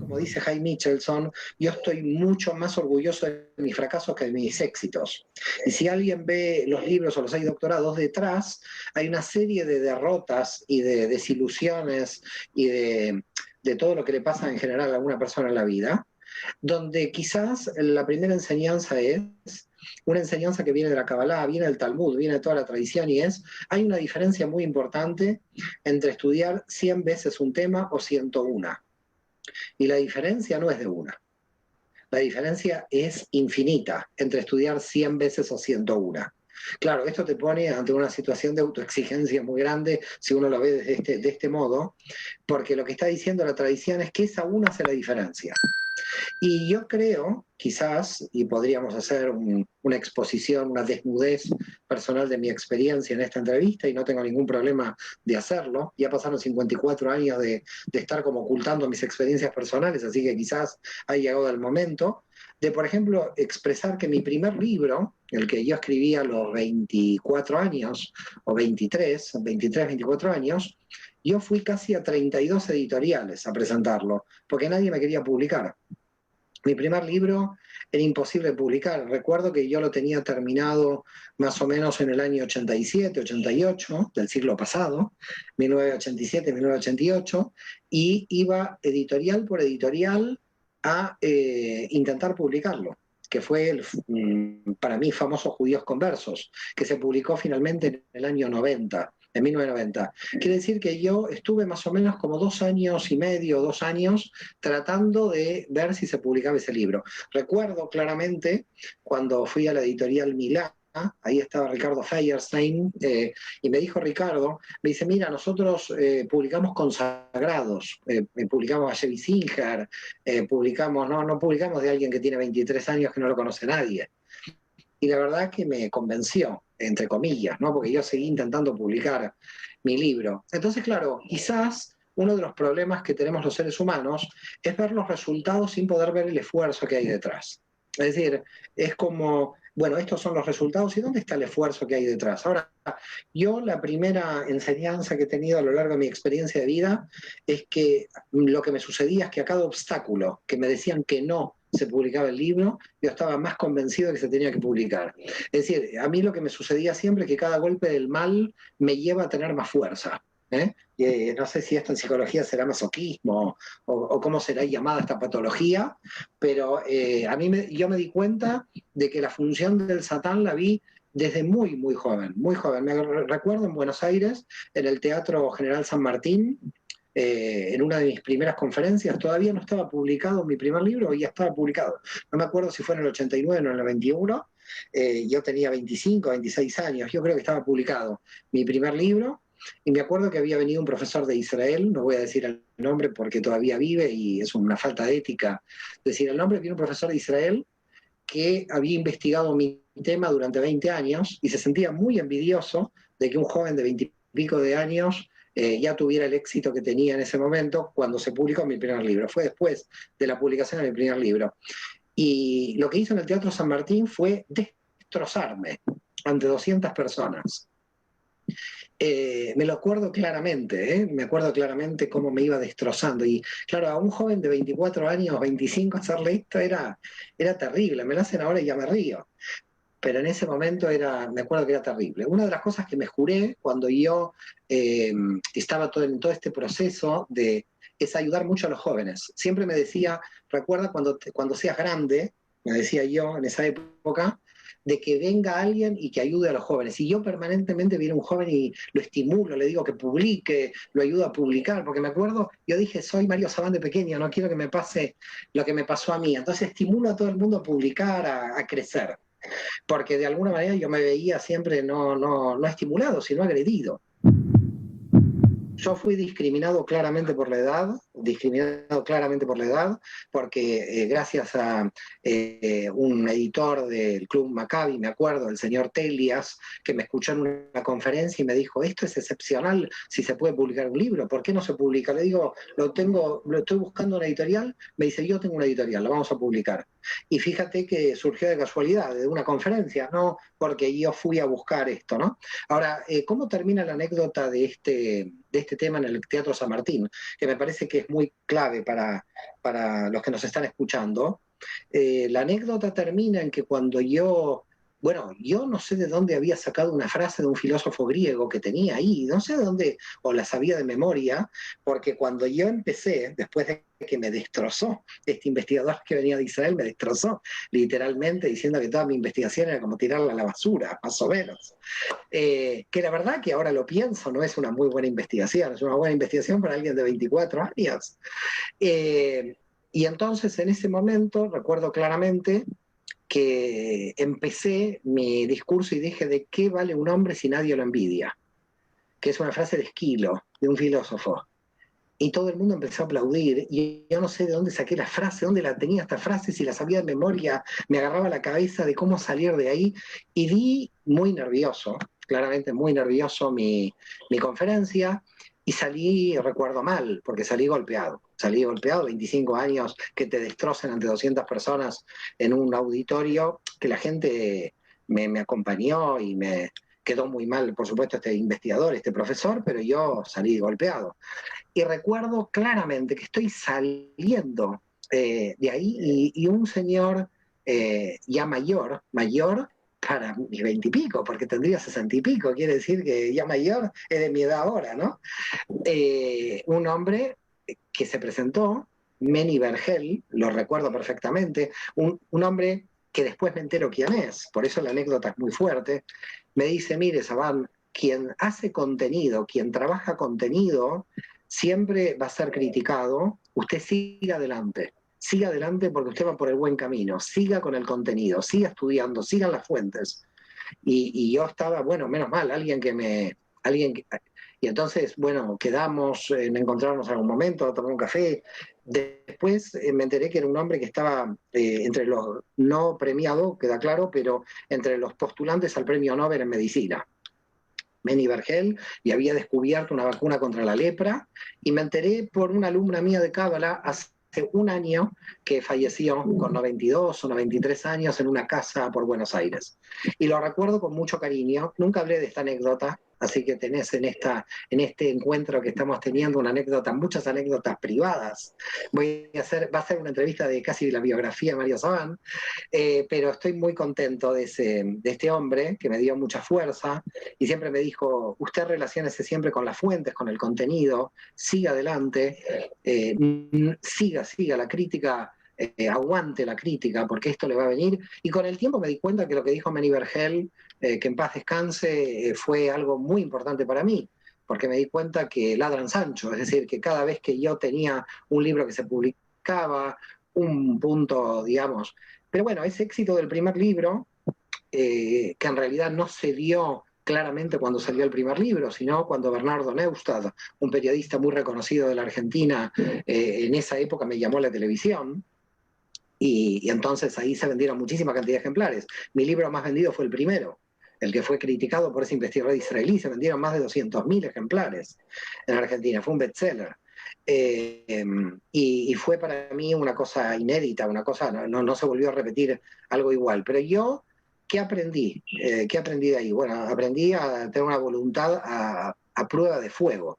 como dice Jaime Michelson, yo estoy mucho más orgulloso de mis fracasos que de mis éxitos. Y si alguien ve los libros o los 6 doctorados detrás, hay una serie de derrotas y de desilusiones y de todo lo que le pasa en general a alguna persona en la vida, donde quizás la primera enseñanza es una enseñanza que viene de la Kabbalah, viene del Talmud, viene de toda la tradición, y hay una diferencia muy importante entre estudiar 100 veces un tema o 101. Y la diferencia no es de una. La diferencia es infinita entre estudiar 100 veces o 101. Claro, esto te pone ante una situación de autoexigencia muy grande si uno lo ve de este modo, porque lo que está diciendo la tradición es que esa una hace la diferencia. Y yo creo, quizás, y podríamos hacer una exposición, una desnudez personal de mi experiencia en esta entrevista, y no tengo ningún problema de hacerlo. Ya pasaron 54 años de estar como ocultando mis experiencias personales, así que quizás ha llegado el momento de, por ejemplo, expresar que mi primer libro, el que yo escribí a los 24 años, o 23, 24 años, yo fui casi a 32 editoriales a presentarlo, porque nadie me quería publicar. Mi primer libro era imposible de publicar. Recuerdo que yo lo tenía terminado más o menos en el año 87, 88 del siglo pasado, 1987, 1988, y iba editorial por editorial a intentar publicarlo, que fue para mí famoso Judíos Conversos, que se publicó finalmente en el año 90, en 1990. Quiere decir que yo estuve más o menos como 2 años y medio, 2 años, tratando de ver si se publicaba ese libro. Recuerdo claramente cuando fui a la editorial Milá, ahí estaba Ricardo Feierstein, y me dijo Ricardo, me dice, mira, nosotros publicamos consagrados, publicamos a Chevy Singer, publicamos, no publicamos de alguien que tiene 23 años que no lo conoce nadie. Y la verdad que me convenció, entre comillas, ¿no? Porque yo seguí intentando publicar mi libro. Entonces, claro, quizás uno de los problemas que tenemos los seres humanos es ver los resultados sin poder ver el esfuerzo que hay detrás. Es decir, es como, bueno, estos son los resultados y ¿dónde está el esfuerzo que hay detrás? Ahora, yo la primera enseñanza que he tenido a lo largo de mi experiencia de vida es que lo que me sucedía es que a cada obstáculo que me decían que no se publicaba el libro, yo estaba más convencido de que se tenía que publicar. Es decir, a mí lo que me sucedía siempre es que cada golpe del mal me lleva a tener más fuerza. No sé si esto en psicología será masoquismo o cómo será llamada esta patología, pero yo me di cuenta de que la función del Satán la vi desde muy, muy joven, muy joven. Me recuerdo en Buenos Aires, en el Teatro General San Martín, en una de mis primeras conferencias, todavía no estaba publicado mi primer libro, ya estaba publicado. No me acuerdo si fue en el 89 o en el 91, yo tenía 25, 26 años, yo creo que estaba publicado mi primer libro, y me acuerdo que había venido un profesor de Israel, no voy a decir el nombre porque todavía vive y es una falta de ética decir el nombre, vino un profesor de Israel que había investigado mi tema durante 20 años y se sentía muy envidioso de que un joven de 20 y pico de años ya tuviera el éxito que tenía en ese momento cuando se publicó mi primer libro. Fue después de la publicación de mi primer libro. Y lo que hizo en el Teatro San Martín fue destrozarme ante 200 personas. Me lo acuerdo claramente, me acuerdo claramente cómo me iba destrozando. Y claro, a un joven de 24 años, 25, hacerle esto era terrible. Me lo hacen ahora y ya me río. Pero en ese momento me acuerdo que era terrible. Una de las cosas que me juré cuando yo estaba en todo este proceso es ayudar mucho a los jóvenes. Siempre me decía, recuerda cuando seas grande, me decía yo en esa época, de que venga alguien y que ayude a los jóvenes. Y yo permanentemente viene un joven y lo estimulo, le digo que publique, lo ayudo a publicar, porque me acuerdo, yo dije, soy Mario Sabán de pequeño, no quiero que me pase lo que me pasó a mí. Entonces estimulo a todo el mundo a publicar, a crecer, porque de alguna manera yo me veía siempre no estimulado, sino agredido. Yo fui discriminado claramente por la edad, porque gracias a un editor del Club Maccabi, me acuerdo, el señor Telias, que me escuchó en una conferencia y me dijo, esto es excepcional, si se puede publicar un libro, ¿por qué no se publica? Le digo, lo estoy buscando una editorial, me dice, yo tengo una editorial, lo vamos a publicar. Y fíjate que surgió de casualidad, de una conferencia, no porque yo fui a buscar esto, ¿no? Ahora, ¿cómo termina la anécdota de este este tema en el Teatro San Martín, que me parece que es muy clave para los que nos están escuchando. La anécdota termina en que cuando yo no sé de dónde había sacado una frase de un filósofo griego que tenía ahí, no sé de dónde, o la sabía de memoria, porque cuando yo empecé, después de que me destrozó, este investigador que venía de Israel me destrozó, literalmente diciendo que toda mi investigación era como tirarla a la basura, más o menos. Que la verdad que ahora lo pienso, no es una muy buena investigación, es una buena investigación para alguien de 24 años. Eh, y entonces en ese momento recuerdo claramente que empecé mi discurso y dije: ¿de qué vale un hombre si nadie lo envidia? Que es una frase de Esquilo, de un filósofo. Y todo el mundo empezó a aplaudir, y yo no sé de dónde saqué la frase, dónde la tenía esta frase, si la sabía de memoria, me agarraba la cabeza de cómo salir de ahí, y di muy nervioso, claramente muy nervioso mi conferencia, y salí, recuerdo mal, porque salí golpeado, 25 años que te destrocen ante 200 personas en un auditorio, que la gente me acompañó y me quedó muy mal, por supuesto, este investigador, este profesor, pero yo salí golpeado. Y recuerdo claramente que estoy saliendo de ahí, y un señor ya mayor para mis 20 y pico, porque tendría 60 y pico, quiere decir que ya mayor es de mi edad ahora, ¿no? Un hombre que se presentó, Meni Vergel, lo recuerdo perfectamente, un hombre que después me entero quién es, por eso la anécdota es muy fuerte, me dice: mire, Saban, quien hace contenido, quien trabaja contenido, siempre va a ser criticado, usted siga adelante porque usted va por el buen camino, siga con el contenido, siga estudiando, sigan las fuentes. Y yo estaba, bueno, menos mal, alguien que, y entonces, bueno, quedamos en encontrarnos en algún momento, a tomar un café. Después me enteré que era un hombre que estaba entre los no premiados, queda claro, pero entre los postulantes al premio Nobel en medicina. Meni Vergel, y había descubierto una vacuna contra la lepra, y me enteré por una alumna mía de Cábala hace un año que falleció con 92 o 93 años en una casa por Buenos Aires. Y lo recuerdo con mucho cariño, nunca hablé de esta anécdota, así que tenés en este encuentro que estamos teniendo una anécdota, muchas anécdotas privadas. Va a ser una entrevista de casi la biografía de Mario Sabán, pero estoy muy contento de este hombre que me dio mucha fuerza y siempre me dijo: usted relaciónese siempre con las fuentes, con el contenido, siga adelante, siga la crítica, aguante la crítica, porque esto le va a venir. Y con el tiempo me di cuenta que lo que dijo Meni Vergel, que en paz descanse, fue algo muy importante para mí, porque me di cuenta que ladran Sancho, es decir, que cada vez que yo tenía un libro que se publicaba, un punto, digamos. Pero bueno, ese éxito del primer libro, que en realidad no se dio claramente cuando salió el primer libro, sino cuando Bernardo Neustadt, un periodista muy reconocido de la Argentina, en esa época me llamó a la televisión, y entonces ahí se vendieron muchísima cantidad de ejemplares. Mi libro más vendido fue el primero, el que fue criticado por ese investigador israelí. Se vendieron más de 200.000 ejemplares en Argentina, fue un bestseller. Y fue para mí una cosa inédita, una cosa, no se volvió a repetir algo igual. Pero yo, ¿qué aprendí? ¿Qué aprendí de ahí? Bueno, aprendí a tener una voluntad a prueba de fuego.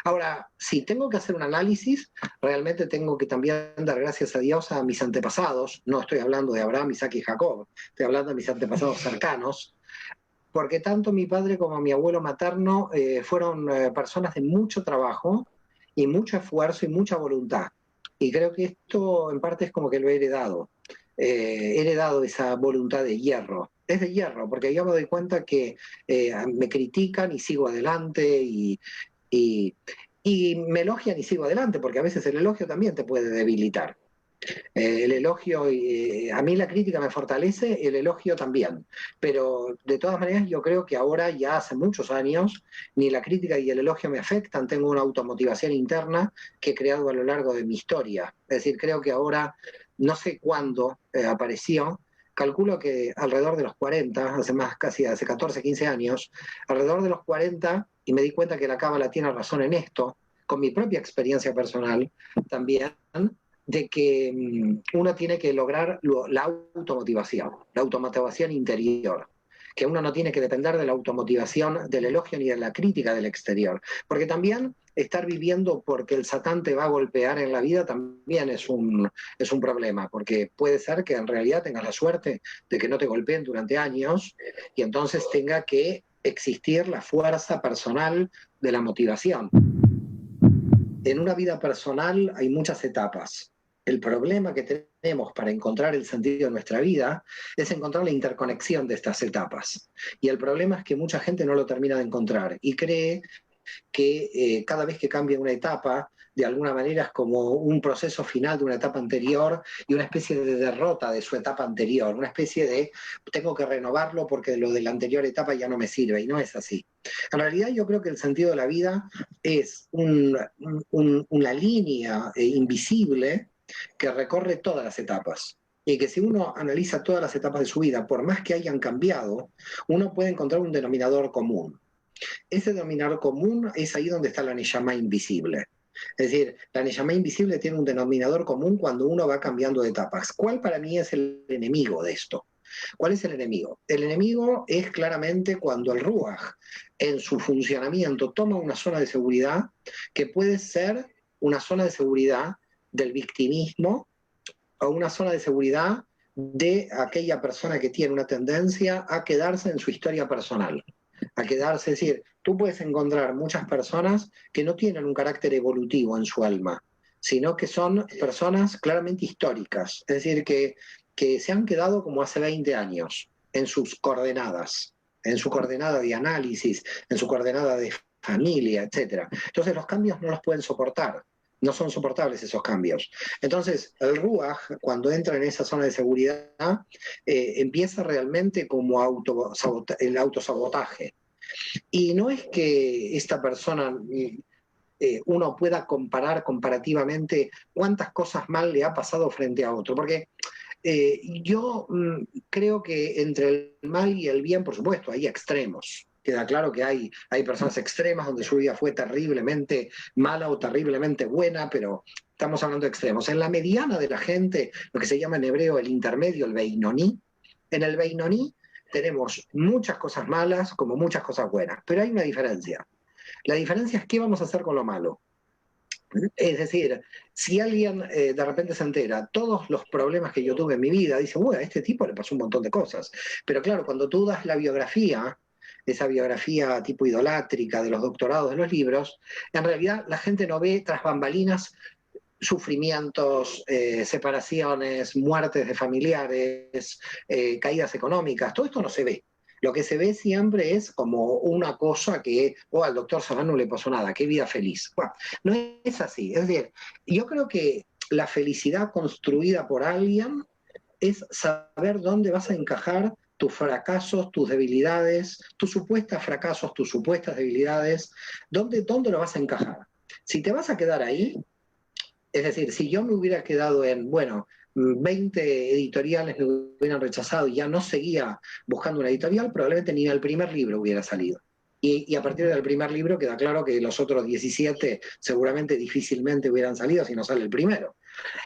Ahora, si tengo que hacer un análisis, realmente tengo que también dar gracias a Dios a mis antepasados. No estoy hablando de Abraham, Isaac y Jacob, estoy hablando de mis antepasados cercanos, porque tanto mi padre como mi abuelo materno fueron personas de mucho trabajo y mucho esfuerzo y mucha voluntad. Y creo que esto en parte es como que lo he heredado. He heredado esa voluntad de hierro. Es de hierro, porque yo me doy cuenta que me critican y sigo adelante, y, y me elogian y sigo adelante, porque a veces el elogio también te puede debilitar. El elogio, a mí la crítica me fortalece, el elogio también, pero de todas maneras yo creo que ahora, ya hace muchos años, ni la crítica y el elogio me afectan. Tengo una automotivación interna que he creado a lo largo de mi historia. Es decir, creo que ahora, no sé cuándo apareció, calculo que alrededor de los 40, casi hace 14, 15 años, alrededor de los 40, y me di cuenta que la Cábala tiene razón en esto, con mi propia experiencia personal también, de que uno tiene que lograr la automotivación interior, que uno no tiene que depender de la automotivación, del elogio ni de la crítica del exterior. Porque también estar viviendo porque el Satán te va a golpear en la vida también es un problema, porque puede ser que en realidad tengas la suerte de que no te golpeen durante años y entonces tenga que existir la fuerza personal de la motivación. En una vida personal hay muchas etapas. El problema que tenemos para encontrar el sentido de nuestra vida es encontrar la interconexión de estas etapas. Y el problema es que mucha gente no lo termina de encontrar y cree que cada vez que cambia una etapa, de alguna manera es como un proceso final de una etapa anterior y una especie de derrota de su etapa anterior, una especie de tengo que renovarlo porque lo de la anterior etapa ya no me sirve, y no es así. En realidad yo creo que el sentido de la vida es una línea invisible que recorre todas las etapas. Y que si uno analiza todas las etapas de su vida, por más que hayan cambiado, uno puede encontrar un denominador común. Ese denominador común es ahí donde está la Neyamá invisible. Es decir, la Neyamá invisible tiene un denominador común cuando uno va cambiando de etapas. ¿Cuál para mí es el enemigo de esto? ¿Cuál es el enemigo? El enemigo es claramente cuando el Ruach, en su funcionamiento, toma una zona de seguridad que puede ser una zona de seguridad del victimismo o una zona de seguridad de aquella persona que tiene una tendencia a quedarse en su historia personal, a quedarse, es decir, tú puedes encontrar muchas personas que no tienen un carácter evolutivo en su alma, sino que son personas claramente históricas, es decir, que se han quedado como hace 20 años en sus coordenadas, en su coordenada de análisis, en su coordenada de familia, etc. Entonces los cambios no los pueden soportar. No son soportables esos cambios. Entonces, el Ruach, cuando entra en esa zona de seguridad, empieza realmente como el autosabotaje. Y no es que esta persona, uno pueda comparar comparativamente cuántas cosas mal le ha pasado frente a otro, porque yo creo que entre el mal y el bien, por supuesto, hay extremos. Queda claro que hay personas extremas donde su vida fue terriblemente mala o terriblemente buena, pero estamos hablando de extremos. En la mediana de la gente, lo que se llama en hebreo el intermedio, el Beinoní, en el Beinoní tenemos muchas cosas malas como muchas cosas buenas, pero hay una diferencia. La diferencia es qué vamos a hacer con lo malo. Es decir, si alguien de repente se entera todos los problemas que yo tuve en mi vida, dice, bueno, a este tipo le pasó un montón de cosas. Pero claro, cuando tú das la biografía, esa biografía tipo idolátrica de los doctorados de los libros, en realidad la gente no ve tras bambalinas sufrimientos, separaciones, muertes de familiares, caídas económicas, todo esto no se ve. Lo que se ve siempre es como una cosa que, al doctor Serrano no le pasó nada, qué vida feliz. Bueno, no es así. Es decir, yo creo que la felicidad construida por alguien es saber dónde vas a encajar tus fracasos, tus debilidades, tus supuestos fracasos, tus supuestas debilidades, dónde lo vas a encajar. Si te vas a quedar ahí, es decir, si yo me hubiera quedado en, bueno, 20 editoriales me hubieran rechazado y ya no seguía buscando una editorial, probablemente ni el primer libro hubiera salido. Y a partir del primer libro queda claro que los otros 17 seguramente difícilmente hubieran salido si no sale el primero.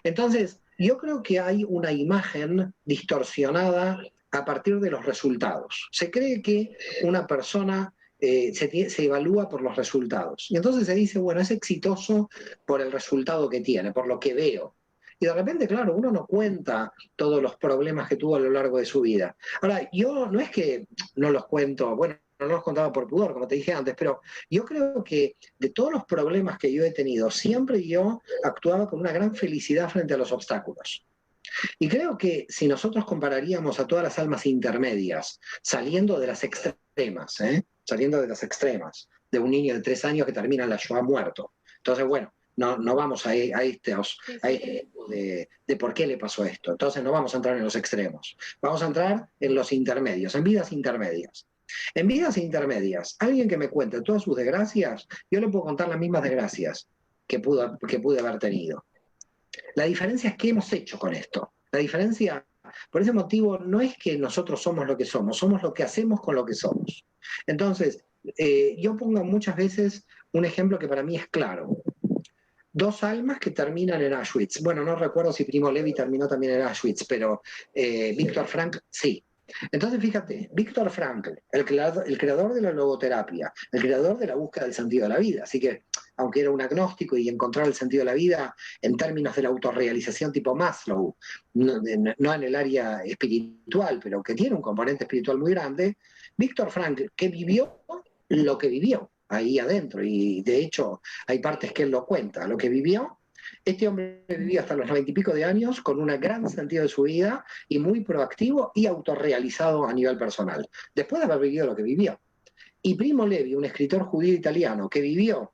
Entonces, yo creo que hay una imagen distorsionada a partir de los resultados. Se cree que una persona se evalúa por los resultados. Y entonces se dice, bueno, es exitoso por el resultado que tiene, por lo que veo. Y de repente, claro, uno no cuenta todos los problemas que tuvo a lo largo de su vida. Ahora, yo no es que no los cuento, bueno, no los contaba por pudor, como te dije antes, pero yo creo que de todos los problemas que yo he tenido, siempre yo actuaba con una gran felicidad frente a los obstáculos. Y creo que si nosotros compararíamos a todas las almas intermedias, saliendo de las extremas, saliendo de las extremas, de un niño de 3 años que termina en la Shoah muerto. Entonces, bueno, no vamos a este tipo de por qué le pasó esto. Entonces no vamos a entrar en los extremos. Vamos a entrar en los intermedios, en vidas intermedias. En vidas intermedias, alguien que me cuente todas sus desgracias, yo le puedo contar las mismas desgracias que pude haber tenido. La diferencia es qué hemos hecho con esto. La diferencia, por ese motivo, no es que nosotros somos lo que somos lo que hacemos con lo que somos. Entonces, yo pongo muchas veces un ejemplo que para mí es claro. 2 almas que terminan en Auschwitz. Bueno, no recuerdo si Primo Levi terminó también en Auschwitz, pero Víctor Frank sí. Entonces, fíjate, Viktor Frankl, el creador de la logoterapia, el creador de la búsqueda del sentido de la vida, así que, aunque era un agnóstico y encontrar el sentido de la vida en términos de la autorrealización tipo Maslow, no en el área espiritual, pero que tiene un componente espiritual muy grande, Viktor Frankl, que vivió lo que vivió ahí adentro, y de hecho hay partes que él lo cuenta, lo que vivió. Este hombre vivía hasta los 90 y pico de años con un gran sentido de su vida y muy proactivo y autorrealizado a nivel personal, después de haber vivido lo que vivió. Y Primo Levi, un escritor judío italiano que vivió,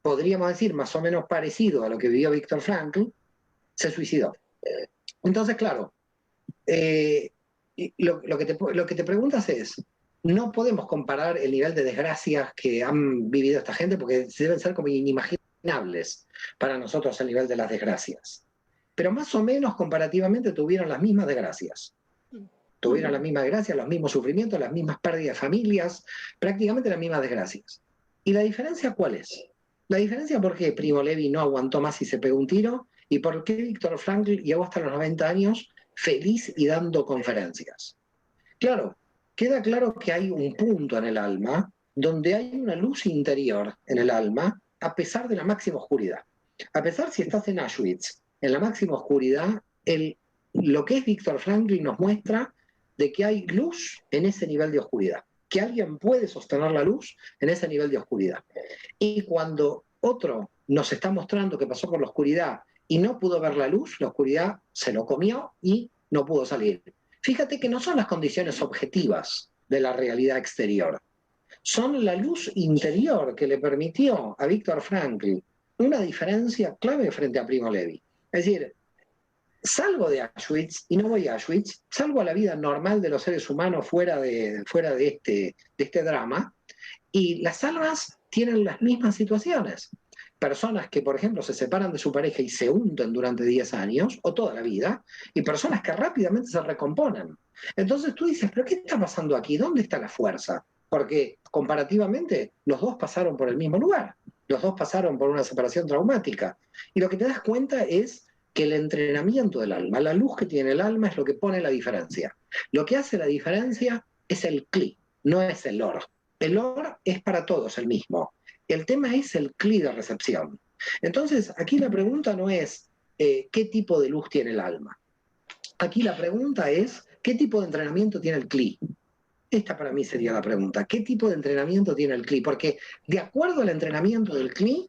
podríamos decir, más o menos parecido a lo que vivió Viktor Frankl, se suicidó. Entonces, claro, eh, lo que te preguntas es, no podemos comparar el nivel de desgracias que han vivido esta gente porque deben ser como inimaginables para nosotros el nivel de las desgracias. Pero más o menos comparativamente tuvieron las mismas desgracias. Tuvieron las mismas desgracias, los mismos sufrimientos, las mismas pérdidas de familias, prácticamente las mismas desgracias. ¿Y la diferencia cuál es? La diferencia es por qué Primo Levi no aguantó más y se pegó un tiro, y por qué Viktor Frankl llegó hasta los 90 años feliz y dando conferencias. Claro, queda claro que hay un punto en el alma donde hay una luz interior en el alma a pesar de la máxima oscuridad. A pesar si estás en Auschwitz, en la máxima oscuridad, lo que es Viktor Frankl nos muestra de que hay luz en ese nivel de oscuridad, que alguien puede sostener la luz en ese nivel de oscuridad. Y cuando otro nos está mostrando qué pasó con la oscuridad y no pudo ver la luz, la oscuridad se lo comió y no pudo salir. Fíjate que no son las condiciones objetivas de la realidad exterior, son la luz interior que le permitió a Viktor Frankl una diferencia clave frente a Primo Levi. Es decir, salgo de Auschwitz y no voy a Auschwitz, salgo a la vida normal de los seres humanos fuera de este drama, y las almas tienen las mismas situaciones. Personas que, por ejemplo, se separan de su pareja y se hunden durante 10 años o toda la vida, y personas que rápidamente se recomponen. Entonces tú dices, ¿pero qué está pasando aquí? ¿Dónde está la fuerza? Porque comparativamente los dos pasaron por el mismo lugar, los dos pasaron por una separación traumática. Y lo que te das cuenta es que el entrenamiento del alma, la luz que tiene el alma es lo que pone la diferencia. Lo que hace la diferencia es el clic, no es el oro. El oro es para todos el mismo. El tema es el clic de recepción. Entonces, aquí la pregunta no es qué tipo de luz tiene el alma. Aquí la pregunta es qué tipo de entrenamiento tiene el clic. Esta para mí sería la pregunta. ¿Qué tipo de entrenamiento tiene el clic? Porque de acuerdo al entrenamiento del clic,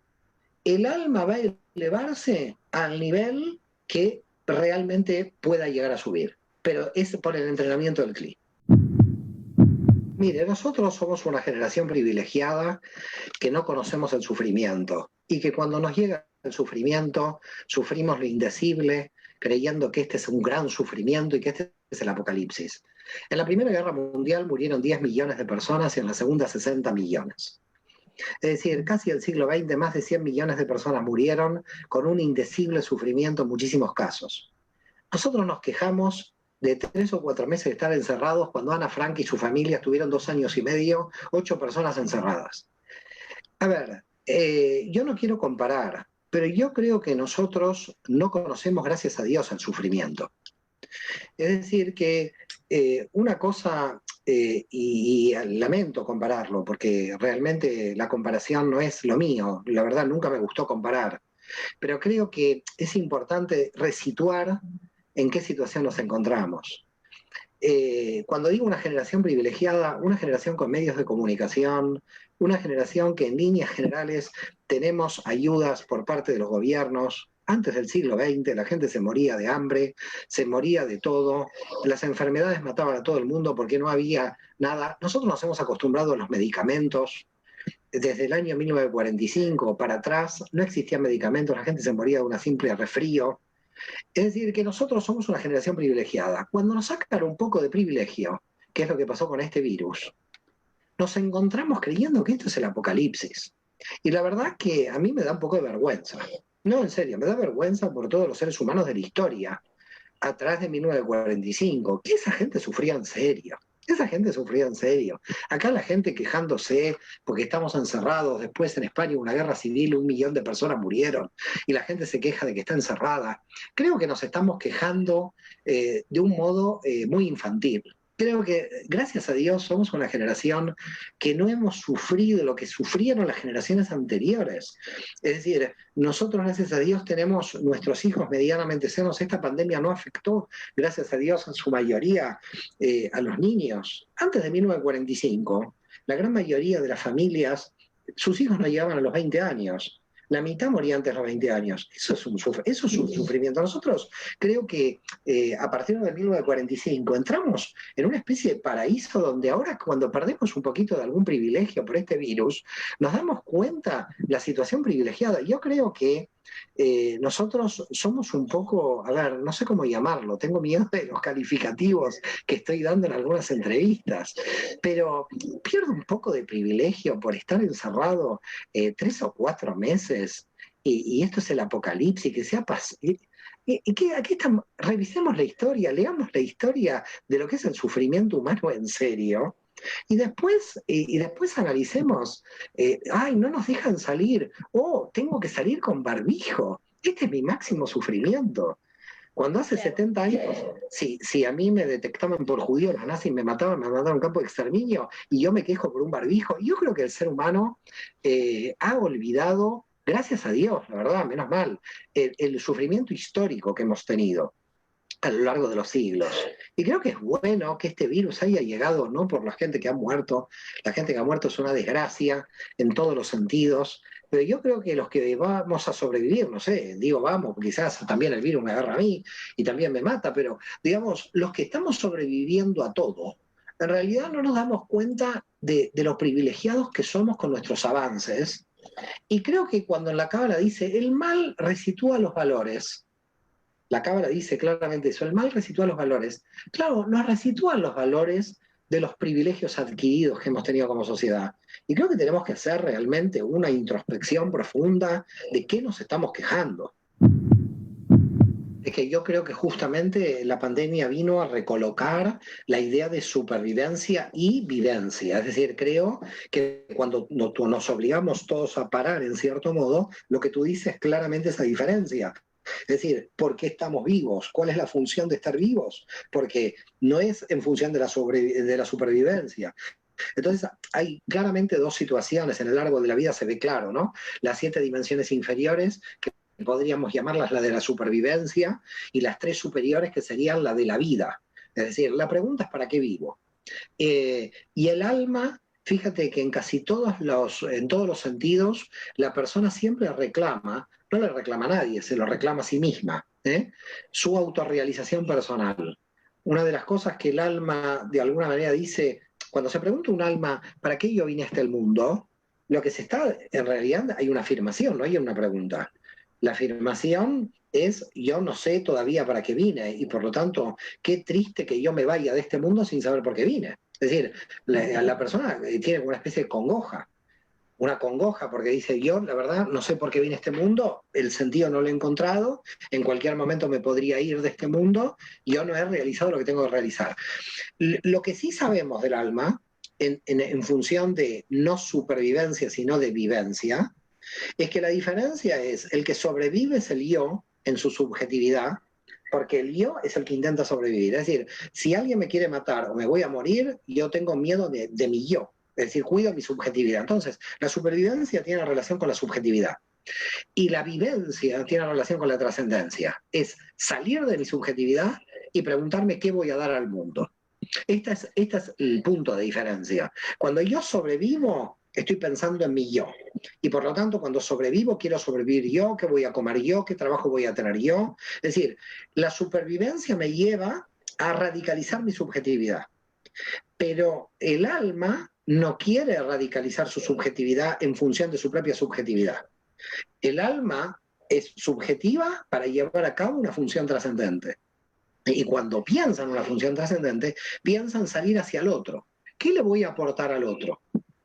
el alma va a elevarse al nivel que realmente pueda llegar a subir. Pero es por el entrenamiento del clic. Mire, nosotros somos una generación privilegiada que no conocemos el sufrimiento y que cuando nos llega el sufrimiento sufrimos lo indecible creyendo que este es un gran sufrimiento y que este es el apocalipsis. En la Primera Guerra Mundial murieron 10 millones de personas y en la Segunda 60 millones. Es decir, casi el siglo XX más de 100 millones de personas murieron con un indecible sufrimiento en muchísimos casos. Nosotros nos quejamos de 3 o 4 meses de estar encerrados cuando Ana Frank y su familia estuvieron 2 años y medio, 8 personas encerradas. A ver, yo no quiero comparar, pero yo creo que nosotros no conocemos, gracias a Dios, el sufrimiento. Es decir, que una cosa, y lamento compararlo, porque realmente la comparación no es lo mío, la verdad nunca me gustó comparar, pero creo que es importante resituar en qué situación nos encontramos. Cuando digo una generación privilegiada, una generación con medios de comunicación, una generación que en líneas generales tenemos ayudas por parte de los gobiernos. Antes del siglo XX la gente se moría de hambre, se moría de todo, las enfermedades mataban a todo el mundo porque no había nada. Nosotros nos hemos acostumbrado a los medicamentos. Desde el año 1945 para atrás no existían medicamentos, la gente se moría de un simple resfrío. Es decir, que nosotros somos una generación privilegiada. Cuando nos sacan un poco de privilegio, que es lo que pasó con este virus, nos encontramos creyendo que esto es el apocalipsis. Y la verdad que a mí me da un poco de vergüenza. No, en serio, me da vergüenza por todos los seres humanos de la historia, atrás de 1945, que esa gente sufría en serio. Esa gente sufría en serio. Acá la gente quejándose porque estamos encerrados. Después en España una guerra civil, 1 millón de personas murieron y la gente se queja de que está encerrada. Creo que nos estamos quejando de un modo muy infantil. Creo que, gracias a Dios, somos una generación que no hemos sufrido lo que sufrieron las generaciones anteriores. Es decir, nosotros, gracias a Dios, tenemos nuestros hijos medianamente sanos. Esta pandemia no afectó, gracias a Dios, en su mayoría a los niños. Antes de 1945, la gran mayoría de las familias, sus hijos no llegaban a los 20 años. La mitad moría antes de los 20 años. Eso es un sufrimiento. Nosotros creo que a partir de 1945 entramos en una especie de paraíso donde ahora cuando perdemos un poquito de algún privilegio por este virus, nos damos cuenta la situación privilegiada. Yo creo que nosotros somos un poco, a ver, no sé cómo llamarlo, tengo miedo de los calificativos que estoy dando en algunas entrevistas, pero pierdo un poco de privilegio por estar encerrado 3 o 4 meses y esto es el apocalipsis, que sea aquí estamos, revisemos la historia, leamos la historia de lo que es el sufrimiento humano en serio. Y después analicemos, ay, no nos dejan salir, oh, tengo que salir con barbijo, este es mi máximo sufrimiento. Cuando hace 70 años, si a mí me detectaban por judío, los nazis me mandaron a un campo de exterminio y yo me quejo por un barbijo, yo creo que el ser humano ha olvidado, gracias a Dios, la verdad, menos mal, el sufrimiento histórico que hemos tenido a lo largo de los siglos. Y creo que es bueno que este virus haya llegado, no por la gente que ha muerto, la gente que ha muerto es una desgracia en todos los sentidos, pero yo creo que los que vamos a sobrevivir, no sé, digo vamos, quizás también el virus me agarra a mí y también me mata, pero digamos, los que estamos sobreviviendo a todo, en realidad no nos damos cuenta de lo privilegiados que somos con nuestros avances. Y creo que cuando en la Cábala dice, el mal resitúa los valores, la Cábala dice claramente eso, el mal resitúa los valores. Claro, nos resitúan los valores de los privilegios adquiridos que hemos tenido como sociedad. Y creo que tenemos que hacer realmente una introspección profunda de qué nos estamos quejando. Es que yo creo que justamente la pandemia vino a recolocar la idea de supervivencia y vivencia. Es decir, creo que cuando nos obligamos todos a parar en cierto modo, lo que tú dices claramente es esa diferencia. Es decir, ¿por qué estamos vivos? ¿Cuál es la función de estar vivos? Porque no es en función de la supervivencia. Entonces, hay claramente dos situaciones en el largo de la vida, se ve claro, ¿no? Las 7 dimensiones inferiores, que podríamos llamarlas la de la supervivencia, y las 3 superiores, que serían la de la vida. Es decir, la pregunta es ¿para qué vivo? Y el alma, fíjate que en todos los sentidos, la persona siempre reclama, no le reclama a nadie, se lo reclama a sí misma, su autorrealización personal. Una de las cosas que el alma de alguna manera dice, cuando se pregunta un alma, ¿para qué yo vine a este mundo? Lo que se está, en realidad hay una afirmación, no hay una pregunta. La afirmación es, yo no sé todavía para qué vine y por lo tanto, qué triste que yo me vaya de este mundo sin saber por qué vine. Es decir, la persona tiene una especie de congoja, una congoja porque dice, yo la verdad no sé por qué vine a este mundo, el sentido no lo he encontrado, en cualquier momento me podría ir de este mundo, yo no he realizado lo que tengo que realizar. Lo que sí sabemos del alma, en función de no supervivencia, sino de vivencia, es que la diferencia es, el que sobrevive es el yo en su subjetividad, porque el yo es el que intenta sobrevivir. Es decir, si alguien me quiere matar o me voy a morir, yo tengo miedo de mi yo. Es decir, cuido mi subjetividad. Entonces, la supervivencia tiene relación con la subjetividad. Y la vivencia tiene relación con la trascendencia. Es salir de mi subjetividad y preguntarme qué voy a dar al mundo. Este es el punto de diferencia. Cuando yo sobrevivo, estoy pensando en mi yo. Y por lo tanto, cuando sobrevivo, quiero sobrevivir yo, qué voy a comer yo, qué trabajo voy a tener yo. Es decir, la supervivencia me lleva a radicalizar mi subjetividad. Pero el alma no quiere radicalizar su subjetividad en función de su propia subjetividad. El alma es subjetiva para llevar a cabo una función trascendente. Y cuando piensan en una función trascendente, piensan salir hacia el otro. ¿Qué le voy a aportar al otro?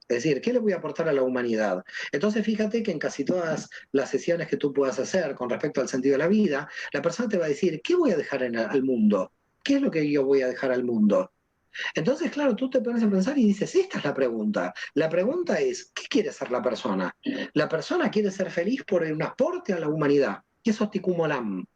Es decir, ¿qué le voy a aportar a la humanidad? Entonces, fíjate que en casi todas las sesiones que tú puedas hacer con respecto al sentido de la vida, la persona te va a decir, ¿qué voy a dejar al mundo? ¿Qué es lo que yo voy a dejar al mundo? Entonces, claro, tú te pones a pensar y dices, esta es la pregunta. La pregunta es, ¿qué quiere ser la persona? La persona quiere ser feliz por un aporte a la humanidad. Y eso es tikkun olam.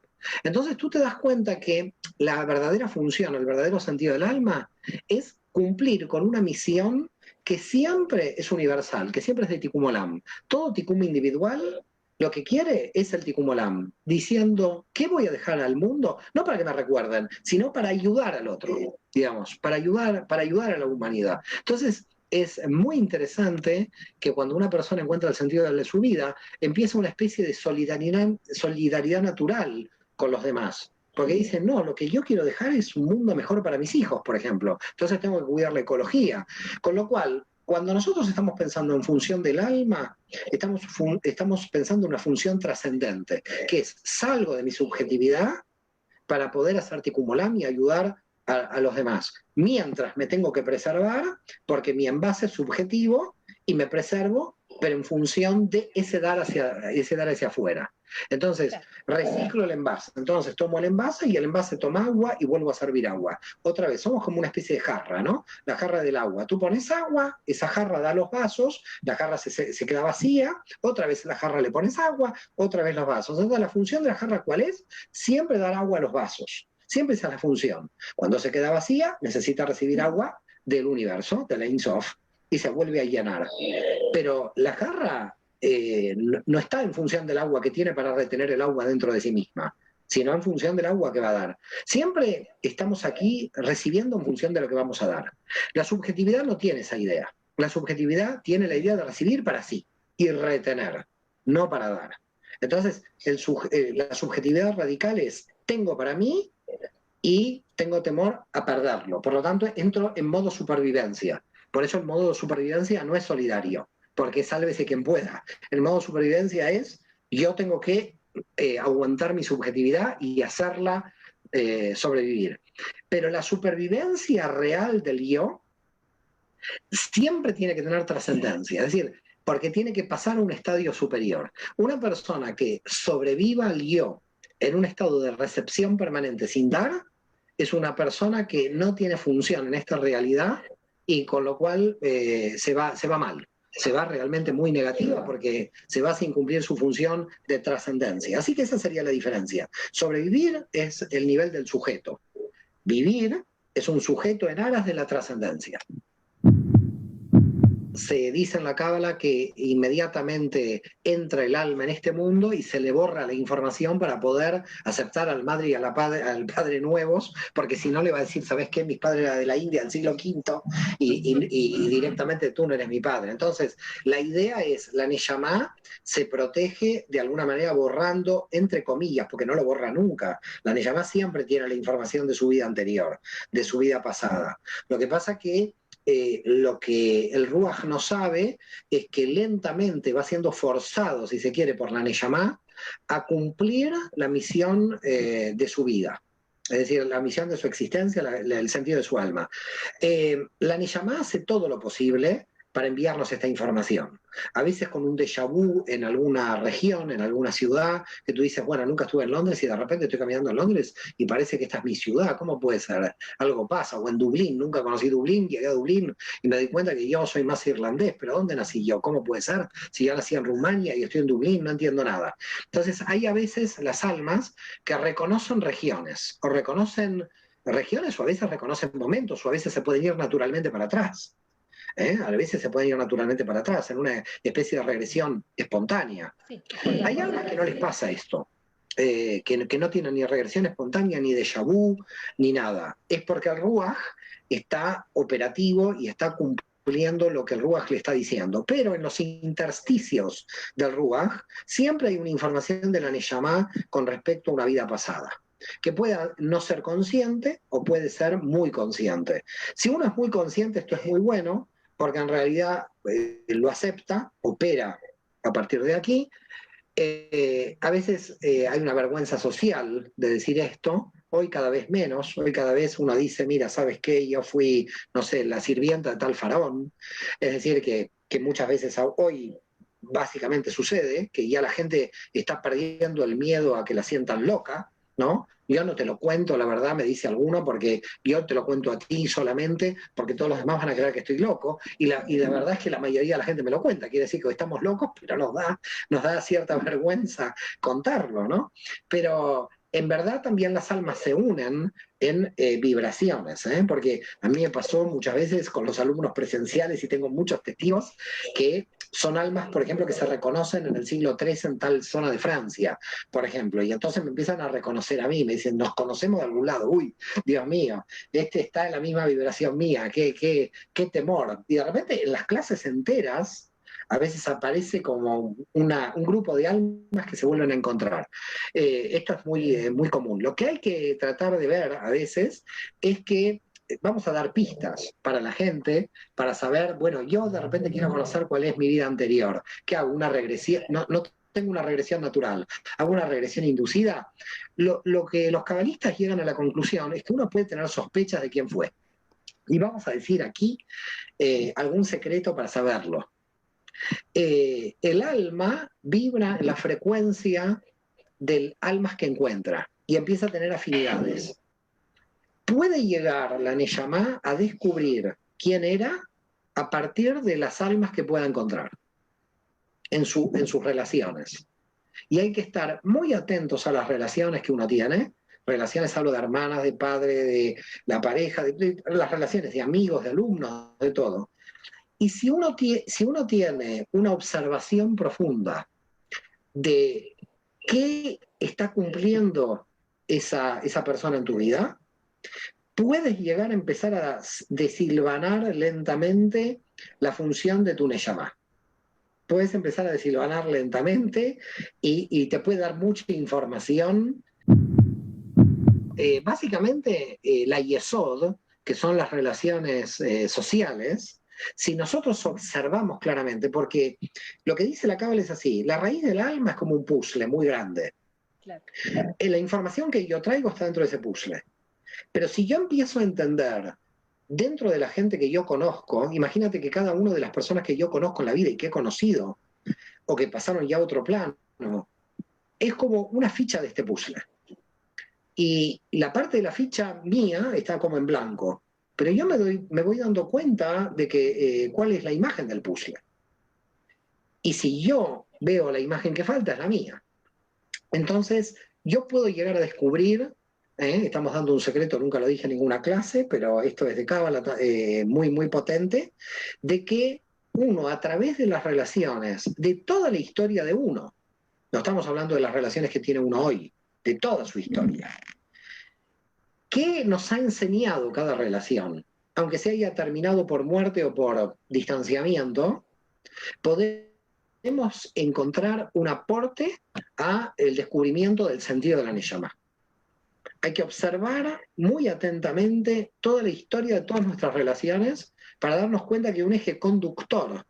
Entonces tú te das cuenta que la verdadera función, el verdadero sentido del alma es cumplir con una misión que siempre es universal, que siempre es de Tikkun Olam. Todo Tikkun individual lo que quiere es el Tikkun Olam, diciendo, ¿qué voy a dejar al mundo? No para que me recuerden, sino para ayudar al otro, digamos, para ayudar a la humanidad. Entonces, es muy interesante que cuando una persona encuentra el sentido de su vida, empieza una especie de solidaridad natural con los demás. Porque dicen, no, lo que yo quiero dejar es un mundo mejor para mis hijos, por ejemplo. Entonces tengo que cuidar la ecología. Con lo cual, cuando nosotros estamos pensando en función del alma, estamos pensando en una función trascendente, que es salgo de mi subjetividad para poder hacer Tikkun Olam y ayudar a los demás. Mientras me tengo que preservar, porque mi envase es subjetivo y me preservo, pero en función de ese dar hacia afuera. Entonces, reciclo el envase. Entonces, tomo el envase y el envase toma agua y vuelvo a servir agua. Otra vez, somos como una especie de jarra, ¿no? La jarra del agua. Tú pones agua, esa jarra da los vasos, la jarra se queda vacía, otra vez la jarra le pones agua, otra vez los vasos. Entonces, la función de la jarra, ¿cuál es? Siempre dar agua a los vasos. Siempre esa es la función. Cuando se queda vacía, necesita recibir agua del universo, de la Ein Sof, y se vuelve a llenar. Pero la jarra no está en función del agua que tiene para retener el agua dentro de sí misma, sino en función del agua que va a dar. Siempre estamos aquí recibiendo en función de lo que vamos a dar. La subjetividad no tiene esa idea. La subjetividad tiene la idea de recibir para sí y retener, no para dar. Entonces, la subjetividad radical es, tengo para mí y tengo temor a perderlo. Por lo tanto, entro en modo supervivencia. Por eso el modo de supervivencia no es solidario, porque sálvese quien pueda. El modo de supervivencia es, yo tengo que aguantar mi subjetividad y hacerla sobrevivir. Pero la supervivencia real del yo siempre tiene que tener trascendencia, es decir, porque tiene que pasar a un estadio superior. Una persona que sobreviva al yo en un estado de recepción permanente sin dar, es una persona que no tiene función en esta realidad y con lo cual se va mal. Se va realmente muy negativa porque se va sin cumplir su función de trascendencia. Así que esa sería la diferencia. Sobrevivir es el nivel del sujeto. Vivir es un sujeto en aras de la trascendencia. Se dice en la Cábala que inmediatamente entra el alma en este mundo y se le borra la información para poder aceptar al madre y al padre nuevos, porque si no le va a decir, ¿sabes qué? Mis padres eran de la India del siglo V y directamente tú no eres mi padre. Entonces, la idea es, la Neyamá se protege de alguna manera borrando, entre comillas, porque no lo borra nunca. La Neyamá siempre tiene la información de su vida anterior, de su vida pasada. Lo que pasa que lo que el Ruach no sabe es que lentamente va siendo forzado, si se quiere, por la Neyamá a cumplir la misión de su vida. Es decir, la misión de su existencia, el sentido de su alma. La Neyamá hace todo lo posible para enviarnos esta información. A veces con un déjà vu en alguna región, en alguna ciudad, que tú dices, bueno, nunca estuve en Londres y de repente estoy caminando en Londres y parece que esta es mi ciudad, ¿cómo puede ser? Algo pasa. O en Dublín, nunca conocí Dublín, llegué a Dublín y me di cuenta que yo soy más irlandés, pero ¿dónde nací yo? ¿Cómo puede ser? Si yo nací en Rumania y estoy en Dublín, no entiendo nada. Entonces hay a veces las almas que reconocen regiones, o reconocen regiones, o a veces reconocen momentos, o a veces se pueden ir naturalmente para atrás. A veces se pueden ir naturalmente para atrás, en una especie de regresión espontánea. Sí. Hay almas que no les pasa esto, que no tienen ni regresión espontánea, ni déjà vu, ni nada. Es porque el Ruach está operativo y está cumpliendo lo que el Ruach le está diciendo. Pero en los intersticios del Ruach siempre hay una información de la Neyamá con respecto a una vida pasada, que pueda no ser consciente o puede ser muy consciente. Si uno es muy consciente, esto es muy bueno, porque en realidad lo acepta, opera a partir de aquí. A veces hay una vergüenza social de decir esto, hoy cada vez menos, hoy cada vez uno dice, mira, ¿sabes qué? Yo fui, no sé, la sirvienta de tal faraón. Es decir, que muchas veces hoy básicamente sucede que ya la gente está perdiendo el miedo a que la sientan loca, ¿no? Yo no te lo cuento, la verdad, me dice alguno, porque yo te lo cuento a ti solamente, porque todos los demás van a creer que estoy loco, y la verdad es que la mayoría de la gente me lo cuenta, quiere decir que estamos locos, pero nos da cierta vergüenza contarlo, ¿no? Pero en verdad también las almas se unen en vibraciones, porque a mí me pasó muchas veces con los alumnos presenciales y tengo muchos testigos que son almas, por ejemplo, que se reconocen en el siglo XIII en tal zona de Francia, por ejemplo, y entonces me empiezan a reconocer a mí, me dicen, nos conocemos de algún lado, uy, Dios mío, este está en la misma vibración mía, qué temor. Y de repente en las clases enteras, a veces aparece como un grupo de almas que se vuelven a encontrar. Esto es muy común. Lo que hay que tratar de ver a veces es que vamos a dar pistas para la gente, para saber, bueno, yo de repente quiero conocer cuál es mi vida anterior. ¿Qué hago? Una regresión, no tengo una regresión natural, hago una regresión inducida. Lo que los cabalistas llegan a la conclusión es que uno puede tener sospechas de quién fue. Y vamos a decir aquí algún secreto para saberlo. El alma vibra en la frecuencia del almas que encuentra y empieza a tener afinidades. Puede llegar la Neyamá a descubrir quién era a partir de las almas que pueda encontrar en sus relaciones. Y hay que estar muy atentos a las relaciones que uno tiene. Relaciones, hablo de hermanas, de padre, de la pareja, de las relaciones de amigos, de alumnos, de todo. Y si uno tiene una observación profunda de qué está cumpliendo esa persona en tu vida, puedes llegar a empezar a desilvanar lentamente la función de tu Neyamá. Puedes empezar a desilvanar lentamente y te puede dar mucha información. Básicamente, la Yesod, que son las relaciones sociales, si nosotros observamos claramente, porque lo que dice la Cábala es así, la raíz del alma es como un puzzle muy grande. Claro. La información que yo traigo está dentro de ese puzzle. Pero si yo empiezo a entender dentro de la gente que yo conozco, imagínate que cada una de las personas que yo conozco en la vida y que he conocido, o que pasaron ya a otro plano, es como una ficha de este puzzle. Y la parte de la ficha mía está como en blanco, pero yo me voy dando cuenta de que cuál es la imagen del puzzle. Y si yo veo la imagen que falta, es la mía. Entonces, yo puedo llegar a descubrir, estamos dando un secreto, nunca lo dije en ninguna clase, pero esto es de Cábala muy potente, de que uno, a través de las relaciones, de toda la historia de uno, no estamos hablando de las relaciones que tiene uno hoy, de toda su historia, ¿qué nos ha enseñado cada relación? Aunque se haya terminado por muerte o por distanciamiento, podemos encontrar un aporte a el descubrimiento del sentido de la Neyamá. Hay que observar muy atentamente toda la historia de todas nuestras relaciones para darnos cuenta que hay un eje conductor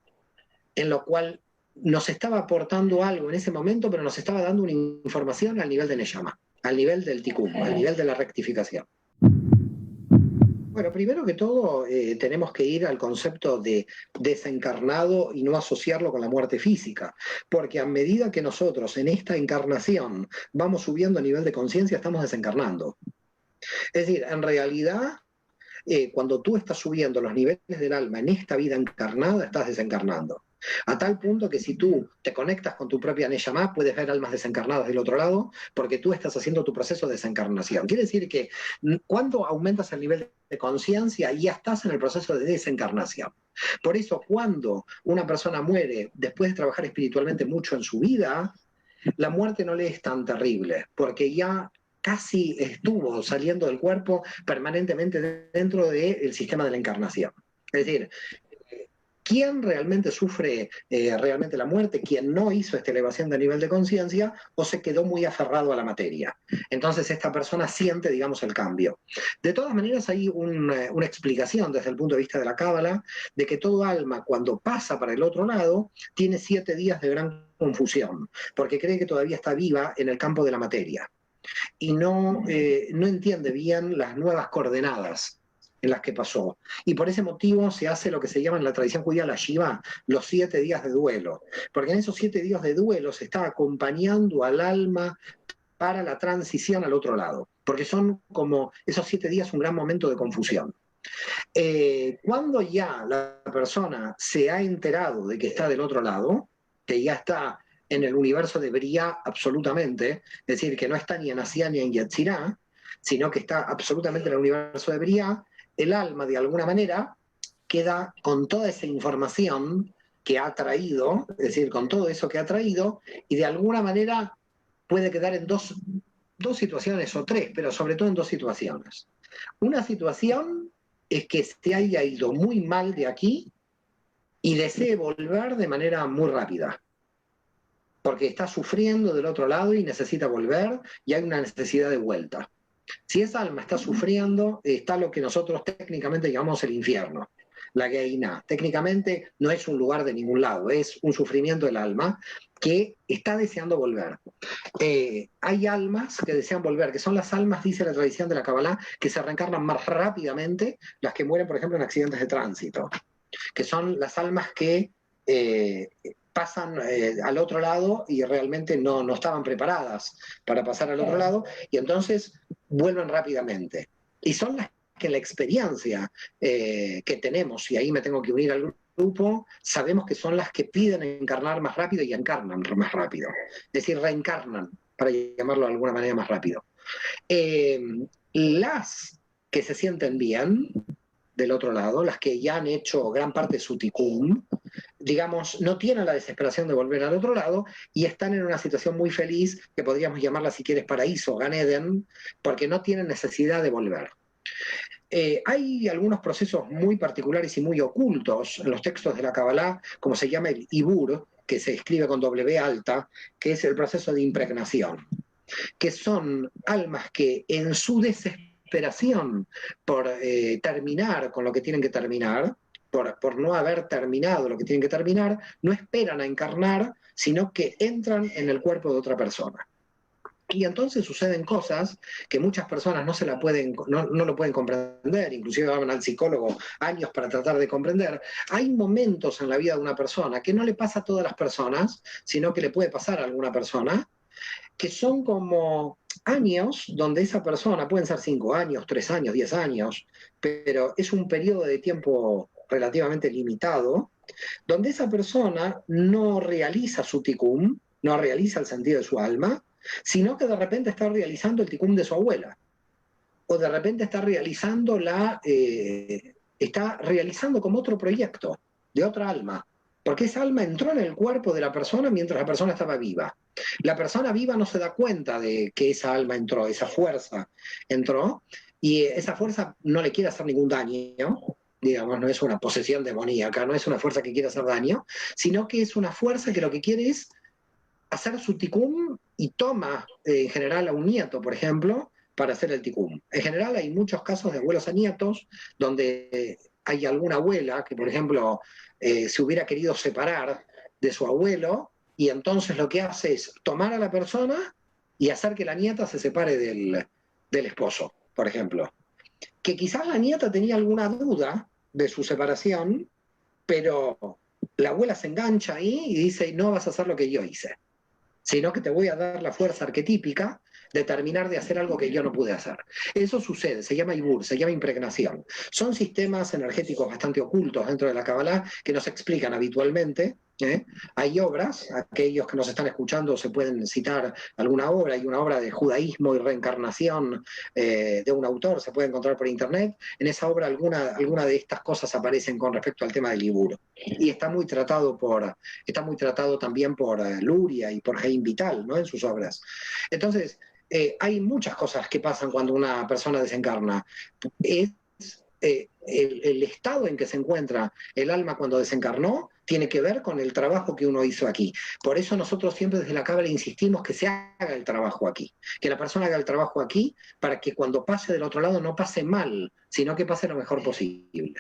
en lo cual nos estaba aportando algo en ese momento, pero nos estaba dando una información al nivel de Neyamá, al nivel del tikkun, al nivel de la rectificación. Bueno, primero que todo, tenemos que ir al concepto de desencarnado y no asociarlo con la muerte física, porque a medida que nosotros en esta encarnación vamos subiendo a nivel de conciencia, estamos desencarnando. Es decir, en realidad, cuando tú estás subiendo los niveles del alma en esta vida encarnada, estás desencarnando. A tal punto que si tú te conectas con tu propia Neyamá, puedes ver almas desencarnadas del otro lado, porque tú estás haciendo tu proceso de desencarnación. Quiere decir que cuando aumentas el nivel de conciencia, ya estás en el proceso de desencarnación. Por eso, cuando una persona muere después de trabajar espiritualmente mucho en su vida, la muerte no le es tan terrible, porque ya casi estuvo saliendo del cuerpo permanentemente dentro del sistema de la encarnación. Es decir, ¿quién realmente sufre realmente la muerte? ¿Quién no hizo esta elevación de nivel de conciencia o se quedó muy aferrado a la materia? Entonces esta persona siente, digamos, el cambio. De todas maneras hay una explicación desde el punto de vista de la Cábala de que todo alma cuando pasa para el otro lado tiene 7 días de gran confusión, porque cree que todavía está viva en el campo de la materia y no entiende bien las nuevas coordenadas en las que pasó. Y por ese motivo se hace lo que se llama en la tradición judía la Shiva, los 7 días de duelo. Porque en esos 7 días de duelo se está acompañando al alma para la transición al otro lado. Porque son como esos 7 días un gran momento de confusión. Cuando ya la persona se ha enterado de que está del otro lado, que ya está en el universo de Briá absolutamente, es decir, que no está ni en Asiá ni en Yetzirá, sino que está absolutamente en el universo de Briá, el alma de alguna manera queda con toda esa información que ha traído, es decir, con todo eso que ha traído, y de alguna manera puede quedar en dos situaciones o tres, pero sobre todo en dos situaciones. Una situación es que se haya ido muy mal de aquí y desee volver de manera muy rápida, porque está sufriendo del otro lado y necesita volver y hay una necesidad de vuelta. Si esa alma está sufriendo, está lo que nosotros técnicamente llamamos el infierno, la Gehinná. Técnicamente no es un lugar de ningún lado, es un sufrimiento del alma que está deseando volver. Hay almas que desean volver, que son las almas, dice la tradición de la Kabbalah, que se reencarnan más rápidamente, las que mueren, por ejemplo, en accidentes de tránsito, que son las almas que pasan al otro lado y realmente no estaban preparadas para pasar al otro lado, y entonces vuelven rápidamente. Y son las que en la experiencia que tenemos, y ahí me tengo que unir al grupo, sabemos que son las que piden encarnar más rápido y encarnan más rápido. Es decir, reencarnan, para llamarlo de alguna manera más rápido. Las que se sienten bien del otro lado, las que ya han hecho gran parte de su tikkun, digamos, no tienen la desesperación de volver al otro lado y están en una situación muy feliz, que podríamos llamarla, si quieres, paraíso, Gan Eden, porque no tienen necesidad de volver. Hay algunos procesos muy particulares y muy ocultos en los textos de la Kabbalah, como se llama el Ibur, que se escribe con W alta, que es el proceso de impregnación, que son almas que en su desesperación por terminar con lo que tienen que terminar, por no haber terminado lo que tienen que terminar, no esperan a encarnar, sino que entran en el cuerpo de otra persona. Y entonces suceden cosas que muchas personas no lo pueden comprender, inclusive van al psicólogo años para tratar de comprender. Hay momentos en la vida de una persona que no le pasa a todas las personas, sino que le puede pasar a alguna persona, que son como años donde esa persona, pueden ser 5 años, 3 años, 10 años, pero es un periodo de tiempo relativamente limitado, donde esa persona no realiza su tikkun, no realiza el sentido de su alma, sino que de repente está realizando el tikkun de su abuela, o de repente está realizando como otro proyecto de otra alma, porque esa alma entró en el cuerpo de la persona mientras la persona estaba viva. La persona viva no se da cuenta de que esa alma entró, esa fuerza entró, y esa fuerza no le quiere hacer ningún daño, digamos, no es una posesión demoníaca, no es una fuerza que quiere hacer daño, sino que es una fuerza que lo que quiere es hacer su tikkun y toma en general a un nieto, por ejemplo, para hacer el tikkun. En general hay muchos casos de abuelos a nietos donde hay alguna abuela que, por ejemplo, se hubiera querido separar de su abuelo y entonces lo que hace es tomar a la persona y hacer que la nieta se separe del esposo, por ejemplo. Que quizás la nieta tenía alguna duda de su separación, pero la abuela se engancha ahí y dice, no vas a hacer lo que yo hice, sino que te voy a dar la fuerza arquetípica de terminar de hacer algo que yo no pude hacer. Eso sucede, se llama Ibur, se llama impregnación. Son sistemas energéticos bastante ocultos dentro de la Kabbalah que nos explican habitualmente. Hay obras, aquellos que nos están escuchando se pueden citar alguna obra, hay una obra de judaísmo y reencarnación de un autor, se puede encontrar por internet. En esa obra alguna de estas cosas aparecen con respecto al tema del Ibur. Y está muy tratado también por Luria y por Jaime Vital, ¿no? En sus obras. Entonces, hay muchas cosas que pasan cuando una persona desencarna. Es el estado en que se encuentra el alma cuando desencarnó tiene que ver con el trabajo que uno hizo aquí. Por eso nosotros siempre desde la Cábala insistimos que se haga el trabajo aquí, que la persona haga el trabajo aquí para que cuando pase del otro lado no pase mal, sino que pase lo mejor posible.